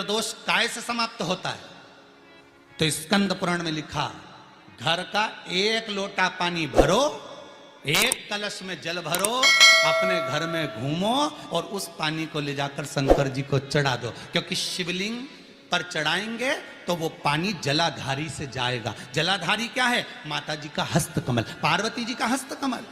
दोष काय से समाप्त होता है? तो स्कंद पुराण में लिखा, घर का एक लोटा पानी भरो, एक कलश में जल भरो, अपने घर में घूमो और उस पानी को ले जाकर शंकर जी को चढ़ा दो, क्योंकि शिवलिंग पर चढ़ाएंगे तो वो पानी जलाधारी से जाएगा। जलाधारी क्या है? माता जी का हस्तकमल, पार्वती जी का हस्तकमल।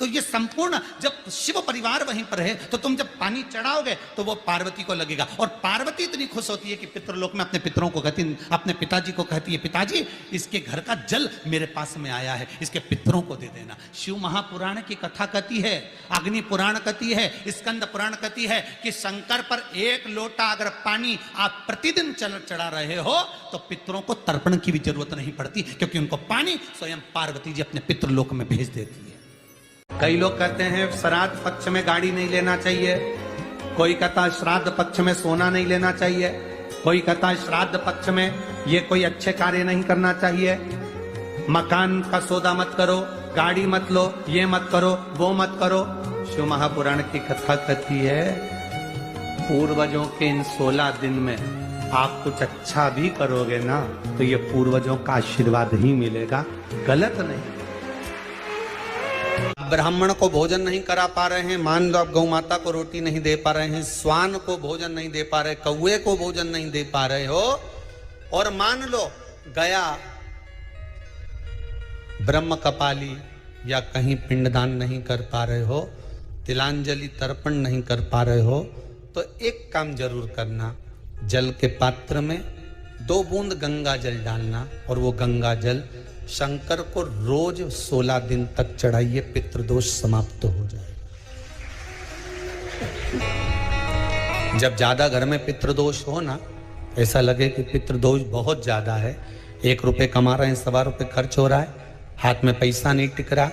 तो ये संपूर्ण जब शिव परिवार वहीं पर है तो तुम जब पानी चढ़ाओगे तो वो पार्वती को लगेगा, और पार्वती इतनी खुश होती है कि पितृलोक में अपने पितरों को कहती, अपने पिताजी को कहती है, पिताजी इसके घर का जल मेरे पास में आया है, इसके पितरों को दे देना। शिव महापुराण की कथा कहती है, अग्नि पुराण कहती है, स्कंद पुराण कहती है कि शंकर पर एक लोटा अगर पानी आप प्रतिदिन चढ़ा रहे हो तो पितरों को तर्पण की भी जरूरत नहीं पड़ती, क्योंकि उनको पानी स्वयं पार्वती जी अपने पितृलोक में भेज देती है। कई लोग कहते हैं श्राद्ध पक्ष में गाड़ी नहीं लेना चाहिए, कोई कहता है श्राद्ध पक्ष में सोना नहीं लेना चाहिए, कोई कहता है श्राद्ध पक्ष में ये कोई अच्छे कार्य नहीं करना चाहिए, मकान का सौदा मत करो, गाड़ी मत लो, ये मत करो, वो मत करो। शिव महापुराण की कथा कहती है पूर्वजों के इन 16 दिन में आप कुछ अच्छा भी करोगे ना तो ये पूर्वजों का आशीर्वाद ही मिलेगा, गलत नहीं। ब्राह्मण को भोजन नहीं करा पा रहे हैं, मान लो आप गौ माता को रोटी नहीं दे पा रहे हैं, स्वान को भोजन नहीं दे पा रहे, कौवे को भोजन नहीं दे पा रहे हो, और मान लो गया ब्रह्म कपाली या कहीं पिंडदान नहीं कर पा रहे हो, तिलांजलि तर्पण नहीं कर पा रहे हो, तो एक काम जरूर करना, जल के पात्र में 2 बूंद गंगा जल डालना और वो गंगा जल शंकर को रोज 16 दिन तक चढ़ाइए, पितृदोष समाप्त हो जाएगा। जब ज्यादा घर में पितृदोष हो ना, ऐसा लगे कि पितृदोष बहुत ज्यादा है, 1 रुपए कमा रहे हैं, 1.25 रुपए खर्च हो रहा है, हाथ में पैसा नहीं टिक रहा,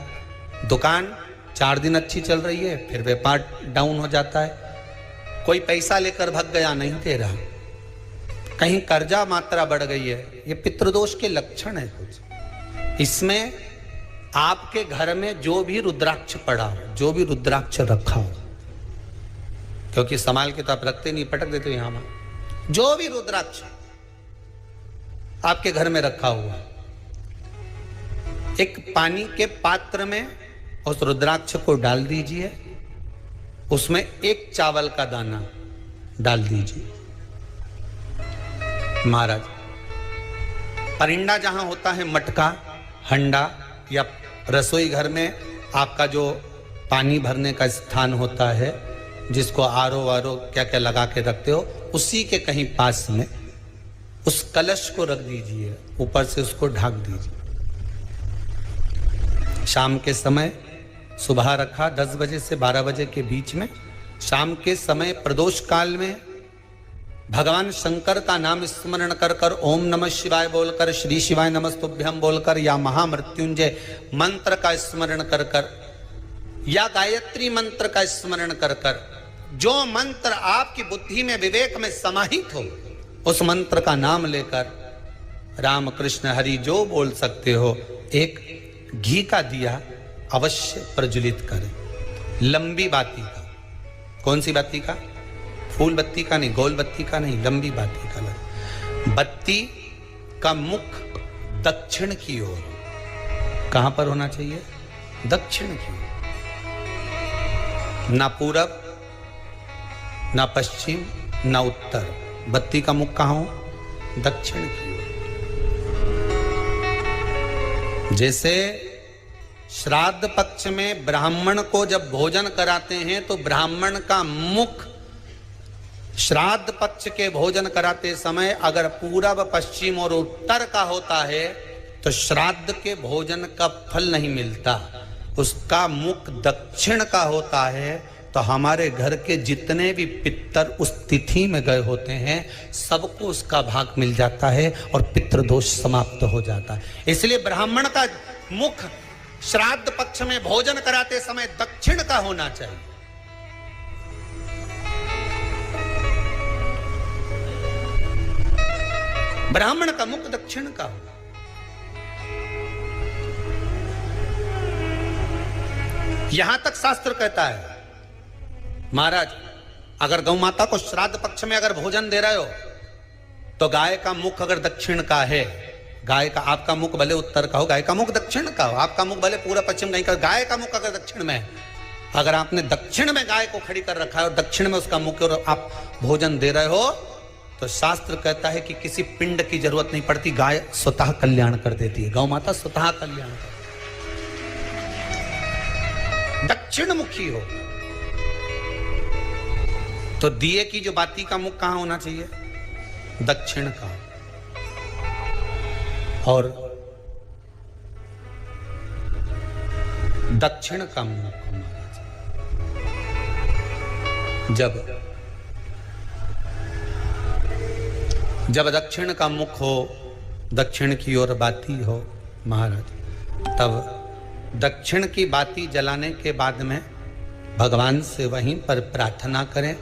दुकान 4 दिन अच्छी चल रही है, फिर व्यापार डाउन हो जाता है, कोई पैसा लेकर भाग गया, नहीं दे रहा, कहीं कर्जा मात्रा बढ़ गई है, ये पितृदोष के लक्षण है कुछ। इसमें आपके घर में जो भी रुद्राक्ष पड़ा हो, जो भी रुद्राक्ष रखा हो, क्योंकि संभाल के तो आप रखते नहीं, पटक देते हो यहां में, जो भी रुद्राक्ष आपके घर में रखा हुआ, एक पानी के पात्र में उस रुद्राक्ष को डाल दीजिए, उसमें 1 चावल का दाना डाल दीजिए। महाराज, परिंदा जहां होता है, मटका, हंडा या रसोई घर में आपका जो पानी भरने का स्थान होता है, जिसको आरो वारो क्या क्या लगा के रखते हो, उसी के कहीं पास में उस कलश को रख दीजिए, ऊपर से उसको ढक दीजिए। शाम के समय, सुबह रखा 10 बजे से 12 बजे के बीच में, शाम के समय प्रदोष काल में भगवान शंकर का नाम स्मरण कर कर, ओम नमः शिवाय बोलकर, श्री शिवाय नमस्तुभ्यम बोलकर, या महामृत्युंजय मंत्र का स्मरण कर कर, या गायत्री मंत्र का स्मरण कर कर, जो मंत्र आपकी बुद्धि में, विवेक में समाहित हो, उस मंत्र का नाम लेकर राम कृष्ण हरि जो बोल सकते हो, एक घी का दिया अवश्य प्रज्वलित करें, लंबी बाती का। कौन सी बाती का? फूल बत्ती का नहीं, गोल बत्ती का नहीं, लंबी बाती का लगा। बत्ती का मुख दक्षिण की ओर, कहां पर होना चाहिए? दक्षिण की ओर, ना पूरब, ना पश्चिम, ना उत्तर, बत्ती का मुख कहां हो? दक्षिण की ओर। जैसे श्राद्ध पक्ष में ब्राह्मण को जब भोजन कराते हैं तो ब्राह्मण का मुख श्राद्ध पक्ष के भोजन कराते समय अगर पूरब, पश्चिम और उत्तर का होता है तो श्राद्ध के भोजन का फल नहीं मिलता, उसका मुख दक्षिण का होता है तो हमारे घर के जितने भी पितर उस तिथि में गए होते हैं सबको उसका भाग मिल जाता है और पितृदोष समाप्त हो जाता है। इसलिए ब्राह्मण का मुख श्राद्ध पक्ष में भोजन कराते समय दक्षिण का होना चाहिए। ब्राह्मण का मुख दक्षिण का हो। यहां तक शास्त्र कहता है, महाराज अगर गौ माता को श्राद्ध पक्ष में अगर भोजन दे रहे हो तो गाय का मुख अगर दक्षिण का है, गाय का, आपका मुख भले उत्तर का हो, गाय का मुख दक्षिण का हो, आपका मुख भले पूरा पश्चिम कहीं का, गाय का मुख अगर दक्षिण में है, अगर आपने दक्षिण में गाय को खड़ी कर रखा है और दक्षिण में उसका मुख और आप भोजन दे रहे हो, तो शास्त्र कहता है कि किसी पिंड की जरूरत नहीं पड़ती, गाय स्वतः कल्याण कर देती है, गौ माता स्वतः कल्याण कर, दक्षिण मुखी हो। तो दिए की जो बाती का मुख कहां होना चाहिए? दक्षिण का। और दक्षिण का मुख हमारा जब दक्षिण का मुख हो, दक्षिण की ओर बाती हो महाराज, तब दक्षिण की बाती जलाने के बाद में भगवान से वहीं पर प्रार्थना करें।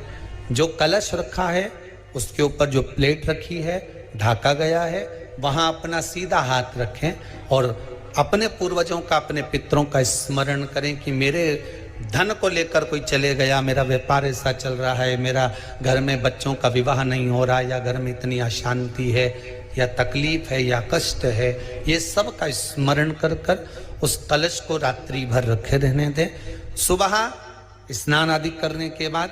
जो कलश रखा है उसके ऊपर जो प्लेट रखी है, ढाका गया है, वहां अपना सीधा हाथ रखें और अपने पूर्वजों का, अपने पितरों का स्मरण करें कि मेरे धन को लेकर कोई चले गया, मेरा व्यापार ऐसा चल रहा है, मेरा घर में बच्चों का विवाह नहीं हो रहा, या घर में इतनी अशांति है, या तकलीफ है, या कष्ट है, ये सब का स्मरण कर कर उस कलश को रात्रि भर रखे रहने दें। सुबह स्नान आदि करने के बाद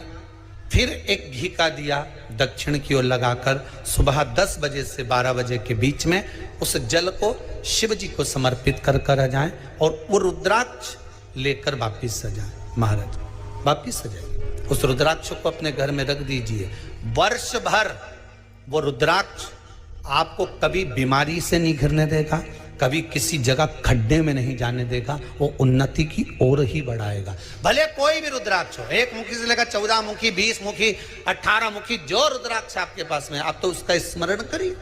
फिर एक घी का दिया दक्षिण की ओर लगाकर सुबह 10 बजे से 12 बजे के बीच में उस जल को शिव जी को समर्पित कर कर जाएं और वो रुद्राक्ष लेकर वापिस सजाएं। महाराज वापिस सजाएं, उस रुद्राक्ष को अपने घर में रख दीजिए। वर्ष भर वो रुद्राक्ष आपको कभी बीमारी से नहीं घिरने देगा, कभी किसी जगह खड्डे में नहीं जाने देगा, वो उन्नति की ओर ही बढ़ाएगा। भले कोई भी रुद्राक्ष हो, 1 मुखी से लेकर 14 मुखी, 20 मुखी, 18 मुखी, जो रुद्राक्ष आपके पास में, आप तो उसका स्मरण करिए,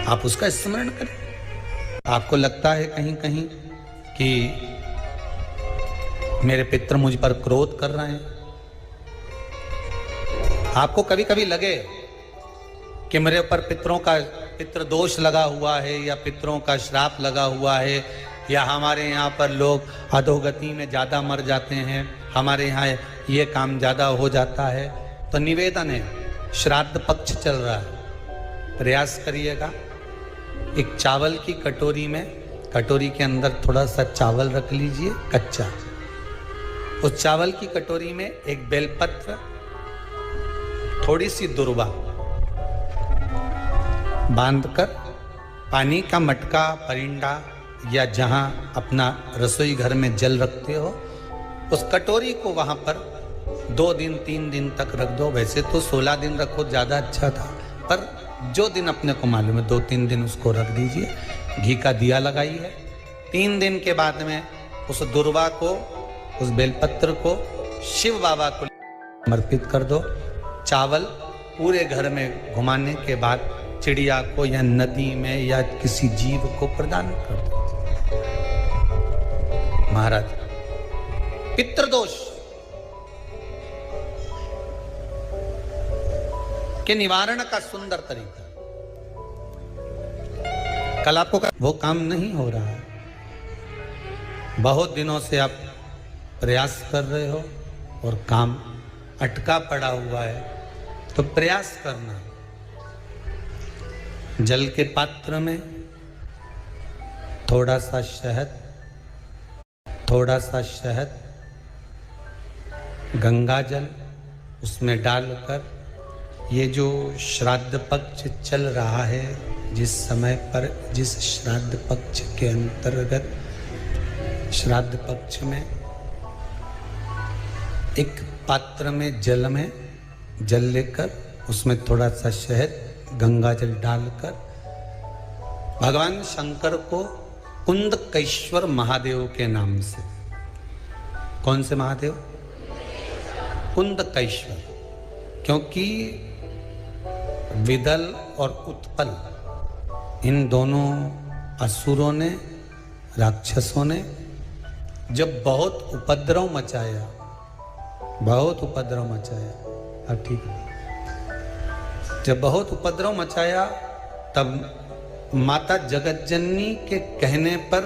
आप उसका स्मरण करें। आपको लगता है कहीं कहीं कि मेरे पितर मुझ पर क्रोध कर रहे हैं, आपको कभी कभी लगे कि मेरे ऊपर पितरों का पितृ दोष लगा हुआ है, या पितरों का श्राप लगा हुआ है, या हमारे यहाँ पर लोग अधोगति में ज़्यादा मर जाते हैं, हमारे यहाँ ये काम ज़्यादा हो जाता है, तो निवेदन है, श्राद्ध पक्ष चल रहा है, प्रयास करिएगा। एक चावल की कटोरी में, कटोरी के अंदर थोड़ा सा चावल रख लीजिए कच्चा, उस चावल की कटोरी में एक बेलपत्र, थोड़ी सी दुर्वा बांधकर पानी का मटका, परिंडा, या जहां अपना रसोई घर में जल रखते हो, उस कटोरी को वहां पर 2 दिन 3 दिन तक रख दो। वैसे तो 16 दिन रखो ज़्यादा अच्छा था, पर जो दिन अपने को मालूम है 2-3 दिन उसको रख दीजिए। घी का दिया लगाइए। 3 दिन के बाद में उस दुर्वा को, उस बेलपत्र को शिव बाबा को समर्पित कर दो। चावल पूरे घर में घुमाने के बाद चिड़िया को या नदी में या किसी जीव को प्रदान कर दो। महाराज पितृदोष के निवारण का सुंदर तरीका। कल आपको वो काम नहीं हो रहा है, बहुत दिनों से आप प्रयास कर रहे हो और काम अटका पड़ा हुआ है, तो प्रयास करना। जल के पात्र में थोड़ा सा शहद, गंगा जल उसमें डालकर, ये जो श्राद्ध पक्ष चल रहा है, जिस समय पर, जिस श्राद्ध पक्ष के अंतर्गत, श्राद्ध पक्ष में एक पात्र में जल लेकर उसमें थोड़ा सा शहद, गंगा जल डालकर भगवान शंकर को कुंदकेश्वर महादेव के नाम से, कौन से महादेव? कुंदकेश्वर, क्योंकि विदल और उत्पल इन दोनों असुरों ने, राक्षसों ने जब बहुत उपद्रव मचाया, ठीक है, जब बहुत उपद्रव मचाया, तब माता जगतजननी के कहने पर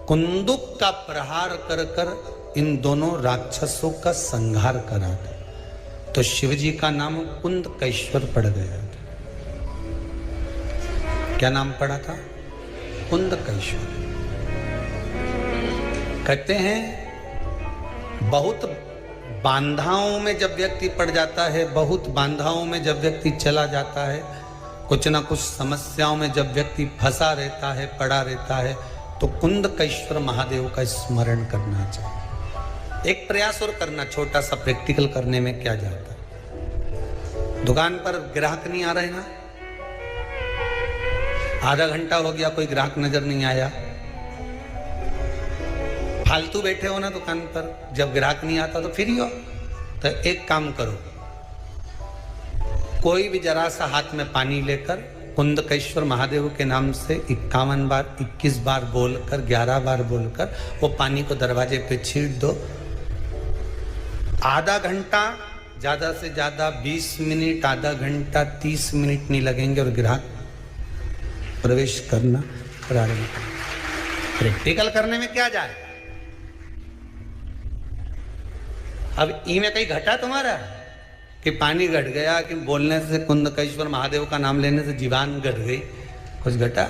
कुंदुक का प्रहार कर कर इन दोनों राक्षसों का संहार करा। तो शिव जी का नाम कुंदकेश्वर पड़ गया था। क्या नाम पड़ा था? कुंदकेश्वर। कहते हैं बहुत बांधाओं में जब व्यक्ति पड़ जाता है, बहुत बांधाओं में जब व्यक्ति चला जाता है, कुछ ना कुछ समस्याओं में जब व्यक्ति फंसा रहता है, पड़ा रहता है, तो कुंदकेश्वर महादेव का स्मरण करना चाहिए। एक प्रयास और करना, छोटा सा प्रैक्टिकल करने में क्या जाता है। दुकान पर ग्राहक नहीं आ रहे ना, आधा घंटा हो गया कोई ग्राहक नजर नहीं आया, फालतू बैठे हो ना दुकान पर, जब ग्राहक नहीं आता तो फ्री हो, तो एक काम करो, कोई भी जरा सा हाथ में पानी लेकर कुंदकेश्वर महादेव के नाम से 51 बार 21 बार बोलकर 11 बार बोलकर वो पानी को दरवाजे पे छीट दो। आधा घंटा, ज्यादा से ज्यादा 20 मिनट, आधा घंटा 30 मिनट नहीं लगेंगे और ग्राहक प्रवेश करना प्रारंभ करें। प्रैक्टिकल करने में क्या जाए। अब ई में कहीं घटा तुम्हारा कि पानी घट गया, कि बोलने से कुंदकेश्वर महादेव का नाम लेने से जीवान घट गई, कुछ घटा?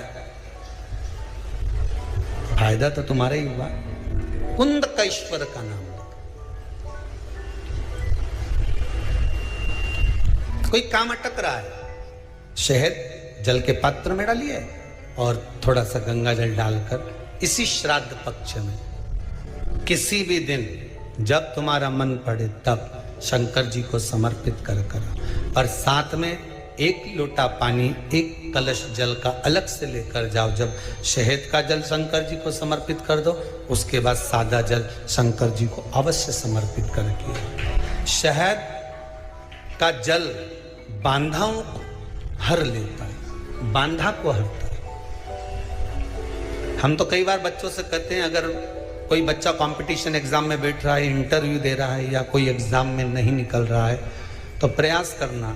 फायदा तो तुम्हारा ही हुआ। कुंदकेश्वर का नाम, कोई काम अटक रहा है, शहद जल के पात्र में डालिए और थोड़ा सा गंगा जल डालकर इसी श्राद्ध पक्ष में किसी भी दिन जब तुम्हारा मन पड़े तब शंकर जी को समर्पित कर करो। और साथ में 1 लोटा पानी, 1 कलश जल का अलग से लेकर जाओ। जब शहद का जल शंकर जी को समर्पित कर दो, उसके बाद सादा जल शंकर जी को अवश्य समर्पित करके। शहद का जल बांधाओं को हर लेता है, बांधा को हरता है। हम तो कई बार बच्चों से कहते हैं, अगर कोई बच्चा कंपटीशन एग्जाम में बैठ रहा है, इंटरव्यू दे रहा है, या कोई एग्जाम में नहीं निकल रहा है, तो प्रयास करना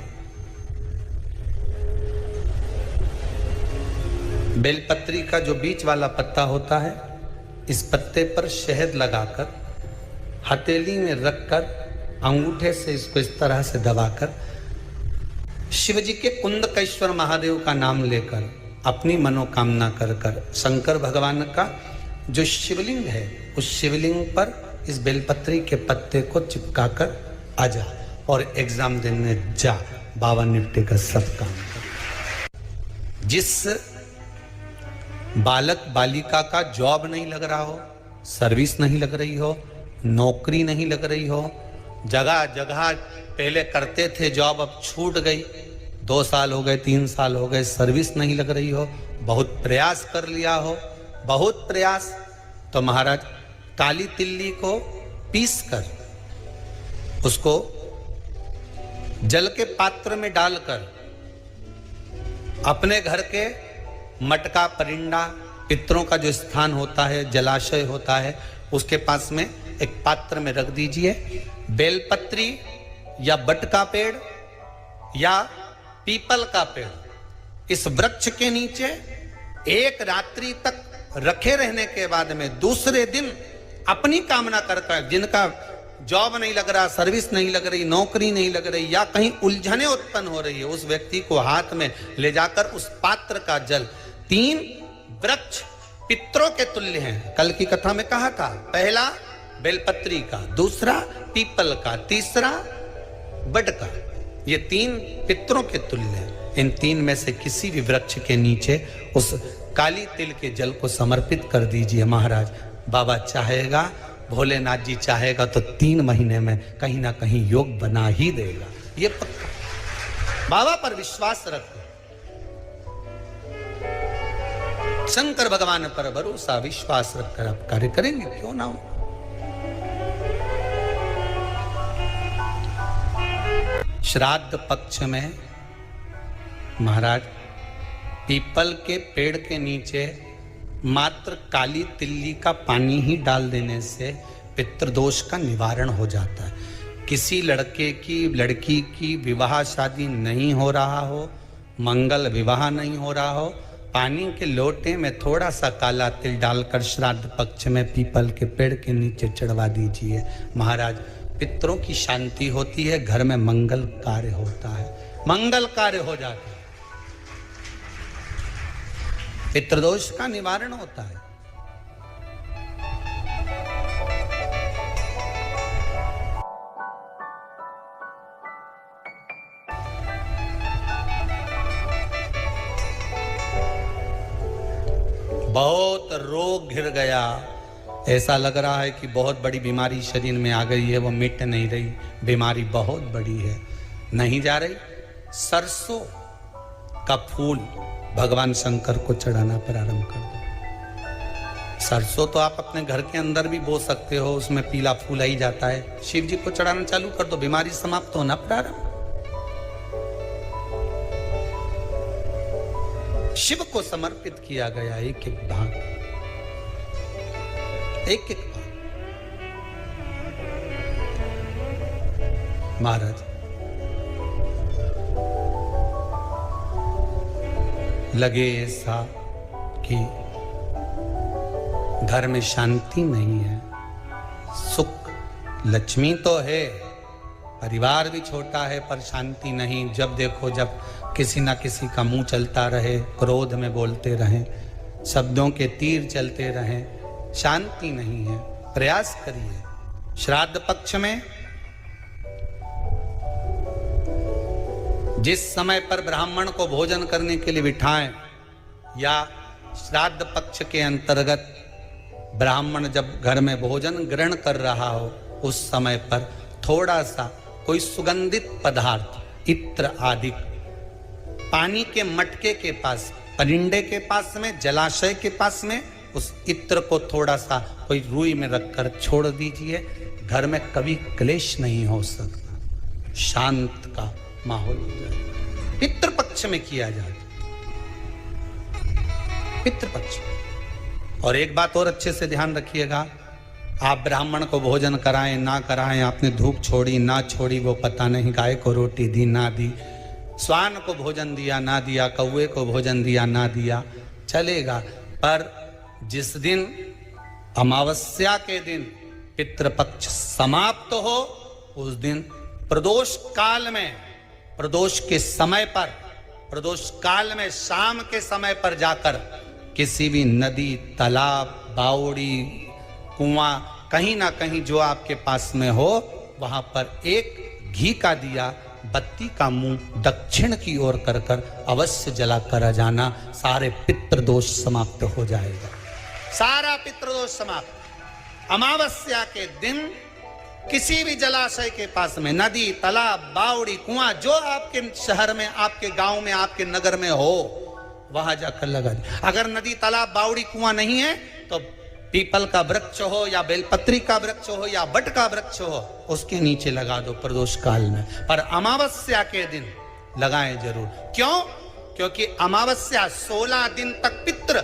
बेलपत्री का जो बीच वाला पत्ता होता है, इस पत्ते पर शहद लगाकर हथेली में रखकर अंगूठे से इसको इस तरह से दबाकर शिव जी के कुंदकेश्वर महादेव का नाम लेकर अपनी मनोकामना कर कर शंकर भगवान का जो शिवलिंग है, उस शिवलिंग पर इस बेलपत्री के पत्ते को चिपकाकर आ जा और एग्जाम देने जा। बाबा निपटे का सब काम कर। जिस बालक बालिका का जॉब नहीं लग रहा हो, सर्विस नहीं लग रही हो, नौकरी नहीं लग रही हो, जगह जगह पहले करते थे जॉब, अब छूट गई, 2 साल हो गए, 3 साल हो गए, सर्विस नहीं लग रही हो, बहुत प्रयास कर लिया हो, बहुत प्रयास, तो महाराज काली तिल्ली को पीस कर उसको जल के पात्र में डालकर अपने घर के मटका, परिंदा, पितरों का जो स्थान होता है, जलाशय होता है, उसके पास में एक पात्र में रख दीजिए। बेलपत्री या बट का पेड़ या पीपल का पेड़, इस वृक्ष के नीचे 1 रात्रि तक रखे रहने के बाद में दूसरे दिन अपनी कामना करकर, जिनका जॉब नहीं लग रहा, सर्विस नहीं लग रही, नौकरी नहीं लग रही, या कहीं उलझने उत्पन्न हो रही है, उस व्यक्ति को हाथ में ले जाकर उस पात्र का जल, 3 वृक्ष पितरों के तुल्य हैं। कल की कथा में कहा था, पहला बेलपत्री का, दूसरा पीपल का, तीसरा बड का, ये 3 पितरों के तुल्य हैं। इन 3 में से किसी भी वृक्ष के नीचे उस काली तिल के जल को समर्पित कर दीजिए। महाराज बाबा चाहेगा, भोलेनाथ जी चाहेगा तो 3 महीने में कहीं ना कहीं योग बना ही देगा, ये पक्का। बाबा पर विश्वास रखो, शंकर भगवान पर भरोसा विश्वास रखकर आप कार्य करेंगे, क्यों ना हो। श्राद्ध पक्ष में महाराज पीपल के पेड़ के नीचे मात्र काली तिल्ली का पानी ही डाल देने से पितृदोष का निवारण हो जाता है। किसी लड़के की, लड़की की विवाह शादी नहीं हो रहा हो, मंगल विवाह नहीं हो रहा हो, पानी के लोटे में थोड़ा सा काला तिल डालकर श्राद्ध पक्ष में पीपल के पेड़ के नीचे चढ़वा दीजिए। महाराज पितरों की शांति होती है, घर में मंगल कार्य होता है, मंगल कार्य हो जाता है, पितृदोष का निवारण होता है। बहुत रोग घिर गया, ऐसा लग रहा है कि बहुत बड़ी बीमारी शरीर में आ गई है, वो मिट नहीं रही, बीमारी बहुत बड़ी है, नहीं जा रही। सरसों का फूल भगवान शंकर को चढ़ाना प्रारंभ कर दो। सरसों तो आप अपने घर के अंदर भी बो सकते हो, उसमें पीला फूल आ ही जाता है, शिव जी को चढ़ाना चालू कर दो, बीमारी समाप्त होना प्रारंभ। शिव को समर्पित किया गया एक एक भाग, एक एक भाग। महाराज लगे ऐसा कि घर में शांति नहीं है, सुख लक्ष्मी तो है, परिवार भी छोटा है पर शांति नहीं। जब देखो जब किसी ना किसी का मुंह चलता रहे, क्रोध में बोलते रहें, शब्दों के तीर चलते रहें, शांति नहीं है। प्रयास करिए श्राद्ध पक्ष में जिस समय पर ब्राह्मण को भोजन करने के लिए बिठाएं, या श्राद्ध पक्ष के अंतर्गत ब्राह्मण जब घर में भोजन ग्रहण कर रहा हो, उस समय पर थोड़ा सा कोई सुगंधित पदार्थ, इत्र आदि, पानी के मटके के पास, परिंडे के पास में, जलाशय के पास में, उस इत्र को थोड़ा सा कोई रुई में रखकर छोड़ दीजिए। घर में कभी क्लेश नहीं हो सकता, शांत का माहौल हो जाए। पितृपक्ष में किया जाए, पितृपक्ष। और एक बात और अच्छे से ध्यान रखिएगा, आप ब्राह्मण को भोजन कराएं ना कराएं, आपने धूप छोड़ी ना छोड़ी वो पता नहीं, गाय को रोटी दी ना दी, स्वान को भोजन दिया ना दिया, कौवे को भोजन दिया ना दिया, चलेगा। पर जिस दिन अमावस्या के दिन पितृपक्ष समाप्त हो, उस दिन प्रदोष काल में, प्रदोष के समय पर, प्रदोष काल में शाम के समय पर जाकर किसी भी नदी, तालाब, बावड़ी, कुआं, कहीं ना कहीं जो आपके पास में हो, वहां पर एक घी का दिया, बत्ती का मुंह दक्षिण की ओर कर कर अवश्य जला कर जाना, सारे पितृदोष समाप्त हो जाएगा, सारा पितृदोष समाप्त। अमावस्या के दिन किसी भी जलाशय के पास में, नदी, तालाब, बावड़ी, कुआं, जो आपके शहर में, आपके गांव में, आपके नगर में हो, वहां जाकर लगा दी। अगर नदी, तालाब, बावड़ी, कुआं नहीं है तो पीपल का वृक्ष हो या बेलपत्री का वृक्ष हो या बट का वृक्ष हो, उसके नीचे लगा दो प्रदोष काल में। पर अमावस्या के दिन लगाएं जरूर। क्यों? क्योंकि अमावस्या 16 दिन तक पितृ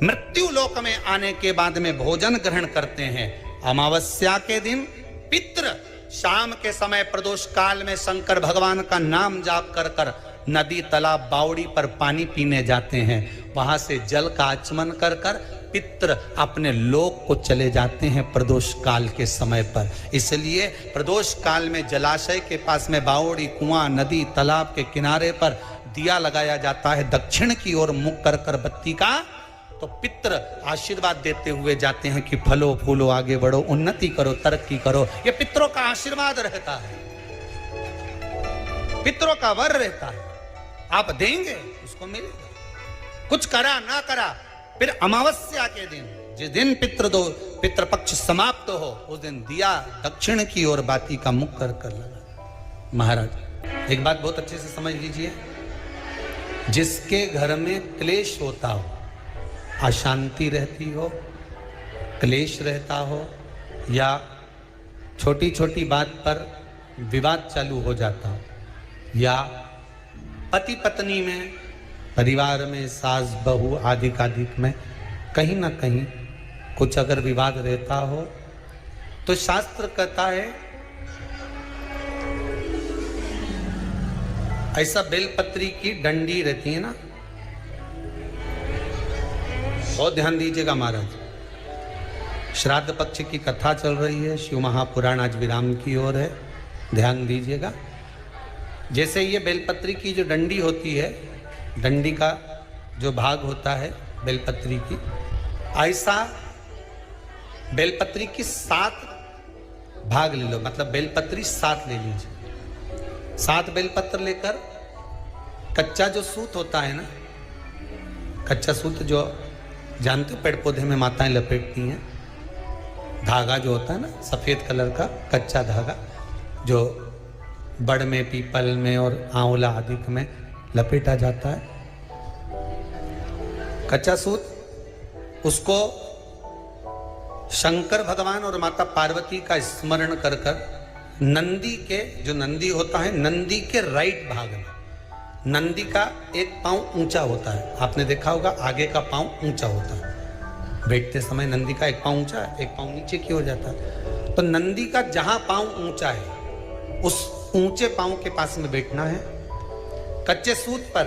मृत्यु लोक में आने के बाद में भोजन ग्रहण करते हैं। अमावस्या के दिन पितृ शाम के समय प्रदोष काल में शंकर भगवान का नाम जाप कर कर नदी, तालाब, बावड़ी पर पानी पीने जाते हैं। वहां से जल का आचमन कर कर पितृ अपने लोक को चले जाते हैं प्रदोष काल के समय पर। इसलिए प्रदोष काल में जलाशय के पास में, बावड़ी, कुआं, नदी, तालाब के किनारे पर दिया लगाया जाता है, दक्षिण की ओर मुख कर कर बत्ती का, तो पितृ आशीर्वाद देते हुए जाते हैं कि फलो फूलो, आगे बढ़ो, उन्नति करो, तरक्की करो। ये पितरों का आशीर्वाद रहता है, पितरों का वर रहता है। आप देंगे उसको मिलेगा, कुछ करा ना करा। फिर अमावस्या के दिन, जिस दिन पितृपक्ष समाप्त हो, उस दिन दिया दक्षिण की ओर बाती का मुख कर कर लगा। महाराज एक बात बहुत अच्छे से समझ लीजिए, जिसके घर में क्लेश होता हो, अशांति रहती हो, क्लेश रहता हो, या छोटी छोटी बात पर विवाद चालू हो जाता हो, या पति पत्नी में, परिवार में, सास बहू आदि कादिक में कहीं ना कहीं कुछ अगर विवाद रहता हो, तो शास्त्र कहता है ऐसा बेलपत्री की डंडी रहती है ना, बहुत ध्यान दीजिएगा महाराज, श्राद्ध पक्ष की कथा चल रही है। शिव महापुराण आज विराम की ओर है, ध्यान दीजिएगा। जैसे ये बेलपत्री की जो डंडी होती है, डंडी का जो भाग होता है बेलपत्री की, ऐसा बेलपत्री की 7 भाग ले लो, मतलब बेलपत्री 7 ले लीजिए। 7 बेलपत्र लेकर कच्चा जो सूत होता है ना, कच्चा सूत जो जानते पेड़ पौधे में माताएं लपेटती हैं, धागा जो होता है ना सफेद कलर का कच्चा धागा, जो बड़ में, पीपल में और आंवला आदि में लपेटा जाता है, कच्चा सूत, उसको शंकर भगवान और माता पार्वती का स्मरण कर कर नंदी के, जो नंदी होता है, नंदी के राइट भाग में, नंदी का एक पांव ऊंचा होता है, आपने देखा होगा आगे का पांव ऊंचा होता है, बैठते समय नंदी का एक पांव ऊंचा है, एक पांव नीचे की हो जाता है। तो नंदी का जहां पांव ऊंचा है उस ऊंचे पांव के पास में बैठना है। कच्चे सूत पर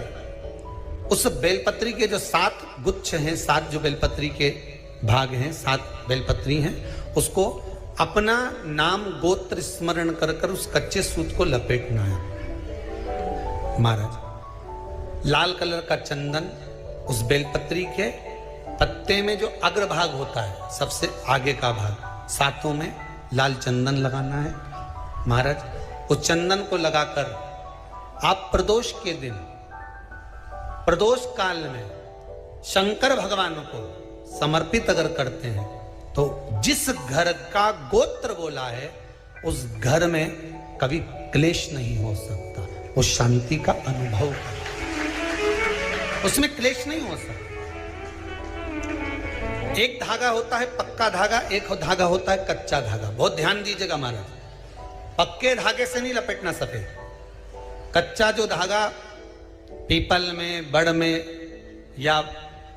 उस बेलपत्री के जो 7 गुच्छ हैं, 7 जो बेलपत्री के भाग हैं, 7 बेलपत्री हैं, उसको अपना नाम गोत्र स्मरण कर कर उस कच्चे सूत को लपेटना है। महाराज, लाल कलर का चंदन उस बेलपत्री के पत्ते में जो अग्रभाग होता है, सबसे आगे का भाग, 7 में लाल चंदन लगाना है। महाराज, उस चंदन को लगाकर आप प्रदोष के दिन, प्रदोष काल में शंकर भगवान को समर्पित अगर करते हैं तो जिस घर का गोत्र बोला है उस घर में कभी क्लेश नहीं हो सकता, वो शांति का अनुभव करे, उसमें क्लेश नहीं हो सकता। एक धागा होता है पक्का धागा, एक धागा होता है कच्चा धागा। बहुत ध्यान दीजिएगा महाराज, पक्के धागे से नहीं लपेटना सफेद, कच्चा जो धागा पीपल में, बड़ में या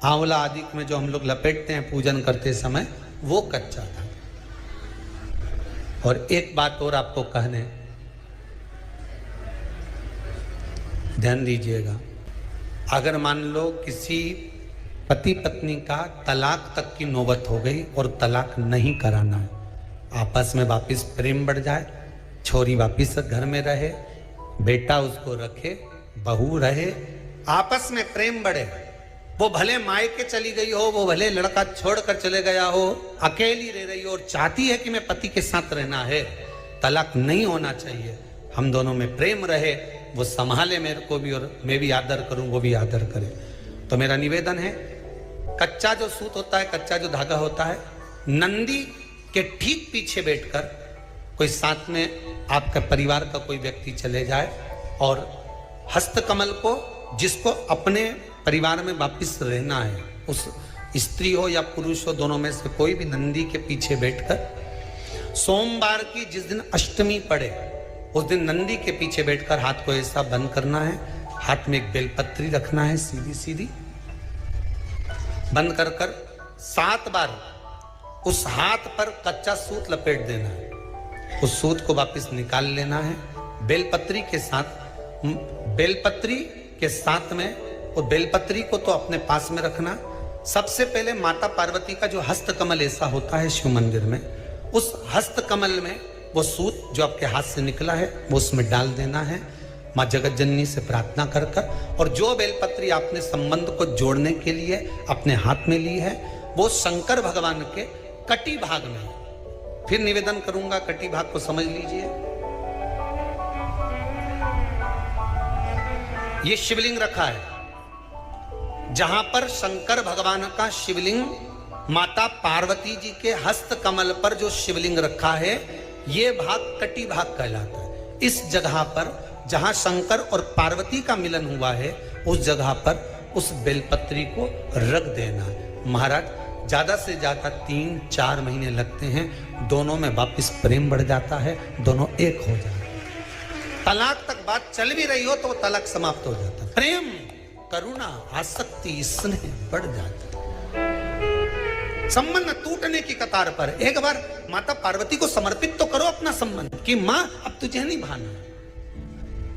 आंवला आदि में जो हम लोग लपेटते हैं पूजन करते समय, वो कच्चा धागा। और एक बात और आपको कहने, ध्यान दीजिएगा, अगर मान लो किसी पति पत्नी का तलाक तक की नौबत हो गई और तलाक नहीं कराना है, आपस में वापिस प्रेम बढ़ जाए, छोरी वापिस घर में रहे, बेटा उसको रखे, बहू रहे, आपस में प्रेम बढ़े, वो भले मायके चली गई हो, वो भले लड़का छोड़कर चले गया हो, अकेली रह रही हो और चाहती है कि मैं पति के साथ रहना है, तलाक नहीं होना चाहिए, हम दोनों में प्रेम रहे, वो संभाले मेरे को भी और मैं भी आदर करूं, वो भी आदर करे। तो मेरा निवेदन है, कच्चा जो सूत होता है, कच्चा जो धागा होता है, नंदी के ठीक पीछे बैठकर कोई साथ में आपका परिवार का कोई व्यक्ति चले जाए और हस्तकमल को, जिसको अपने परिवार में वापिस रहना है, उस स्त्री हो या पुरुष हो, दोनों में से कोई भी नंदी के पीछे बैठकर सोमवार की जिस दिन अष्टमी पड़े उस दिन नंदी के पीछे बैठकर हाथ को ऐसा बंद करना है, हाथ में एक बेलपत्री रखना है, सीधी सीधी बंद कर कर 7 बार उस हाथ पर कच्चा सूत लपेट देना है, उस सूत को वापस निकाल लेना है। बेलपत्री के साथ, बेलपत्री के साथ में, और बेलपत्री को तो अपने पास में रखना। सबसे पहले माता पार्वती का जो हस्तकमल ऐसा होता है शिव मंदिर में, उस हस्तकमल में वो सूत जो आपके हाथ से निकला है वो उसमें डाल देना है, माँ जगत जननी से प्रार्थना कर कर, और जो बेलपत्री आपने संबंध को जोड़ने के लिए अपने हाथ में ली है वो शंकर भगवान के कटी भाग में, फिर निवेदन करूंगा कटी भाग को समझ लीजिए। ये शिवलिंग रखा है, जहां पर शंकर भगवान का शिवलिंग, माता पार्वती जी के हस्त कमल पर जो शिवलिंग रखा है, ये भाग कटी भाग कहलाता है। इस जगह पर जहां शंकर और पार्वती का मिलन हुआ है, उस जगह पर उस बेलपत्री को रख देना। महाराज, ज्यादा से ज्यादा 3-4 महीने लगते हैं, दोनों में वापिस प्रेम बढ़ जाता है, दोनों एक हो जाते हैं। तलाक तक बात चल भी रही हो तो तलाक समाप्त हो जाता है, प्रेम, करुणा, आसक्ति, स्नेह बढ़ जाता है। संबंध टूटने की कतार पर एक बार माता पार्वती को समर्पित तो करो अपना संबंध कि मां अब तुझे नहीं भाना,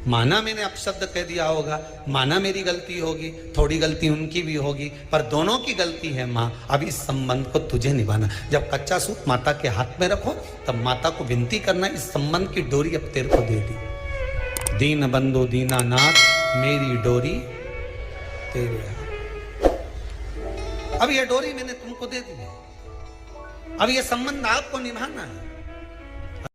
माना मैंने अपशब्द कह दिया होगा, माना मेरी गलती होगी, थोड़ी गलती उनकी भी होगी, पर दोनों की गलती है माँ। अब इस संबंध को तुझे निभाना। जब कच्चा सूत माता के हाथ में रखो तब माता को विनती करना, इस संबंध की डोरी अब तेरे को दे दी। दीन बंधु दीनानाथ मेरी डोरी तेरे हाथ। अब ये डोरी मैंने तुमको दे दी है, अब ये संबंध आपको निभाना है।